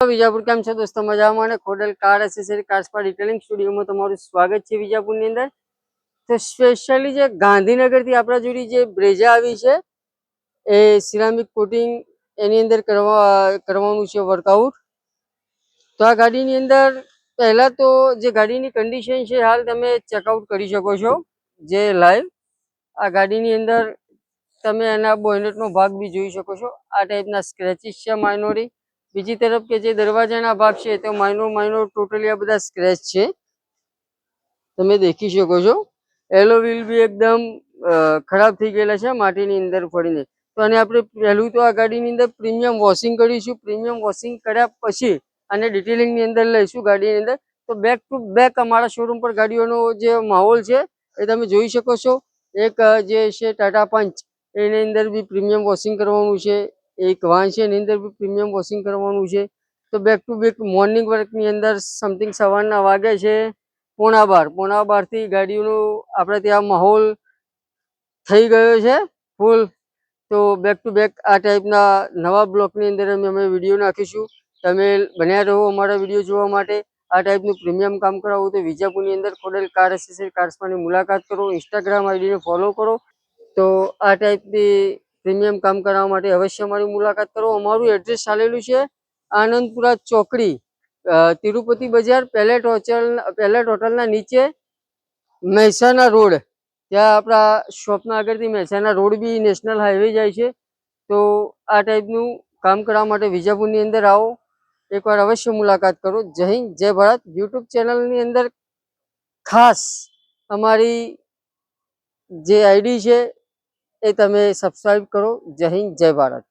વિજાપુર કેમ છો દોસ્તો? મજામાં. અને ખોડલ કાર એસેસરી કાર્સપા ડિટેલિંગ સ્ટુડિયોમાં તમારું સ્વાગત છે. વિજાપુરની અંદર તો સ્પેશિયલી જે ગાંધીનગરથી આપણા જોડે જે બ્રેઝા આવી છે એ સિરામિક કોટિંગ એની અંદર કરવાનું છે વર્કઆઉટ. તો આ ગાડીની અંદર પહેલા તો જે ગાડીની કન્ડિશન છે હાલ તમે ચેકઆઉટ કરી શકો છો. જે લાઈવ આ ગાડીની અંદર તમે એના બોનેટનો ભાગ બી જોઈ શકો છો. આ ટાઈપના સ્ક્રેચીસ છે માઇનોરી. બીજી તરફ કે જે દરવાજાના ભાગ છે તો માઇનોર ટોટલી આ બધા સ્ક્રેચ છે, તમે દેખી શકો છો. એલો વ્હીલ બી એકદમ ખરાબ થઈ ગયેલા છે માટીની અંદર પડીને. તો અને આપણે પહેલું તો આ ગાડીની અંદર પ્રીમિયમ વોશિંગ કરીશું. પ્રીમિયમ વોશિંગ કર્યા પછી અને ડિટેલિંગની અંદર લઈશું ગાડીની અંદર. તો બેક ટુ બેક અમારા શોરૂમ પર ગાડીઓનો જે માહોલ છે એ તમે જોઈ શકો છો. એક જે છે ટાટા પંચ, એની અંદર બી પ્રીમિયમ વોશિંગ કરવાનું છે. એક વાહન છે એની અંદર બી પ્રીમિયમ વોશિંગ કરવાનું છે. તો બેક ટુ બેક મોર્નિંગ વર્કની અંદર સમથિંગ સવારના વાગે છે 12:30 થી ગાડીઓનો આપણે ત્યાં માહોલ થઈ ગયો છે ફૂલ. તો બેક ટુ બેક આ ટાઈપના નવા બ્લોકની અંદર અમે વિડીયો નાખીશું. તમે બન્યા રહો અમારા વિડીયો જોવા માટે. આ ટાઈપનું પ્રીમિયમ કામ કરાવવું તો વિજાપુરની અંદર ખોડલ કાર એસેસરી કાર્સપાની મુલાકાત કરો. ઇન્સ્ટાગ્રામ આઈડીને ફોલો કરો. તો આ ટાઈપની પ્રીમિયમ કામ કરાવવા માટે અવશ્ય અમારી મુલાકાત કરો. અમારું એડ્રેસ ચાલેલું છે આનંદપુરા ચોકડી, તિરુપતિ બજાર, પેલેટ હોટલના નીચે, મહેસાણા રોડ. ત્યાં આપણા શોપના આગળથી મહેસાણા રોડ બી નેશનલ હાઈવે જાય છે. તો આ ટાઈપનું કામ કરવા માટે વિજાપુરની અંદર આવો, એકવાર અવશ્ય મુલાકાત કરો. જય હિન્દ, જય ભારત. યુટ્યુબ ચેનલની અંદર ખાસ અમારી જે આઈડી છે એ તમે સબસ્ક્રાઈબ કરો. જય હિન્દ, જય ભારત.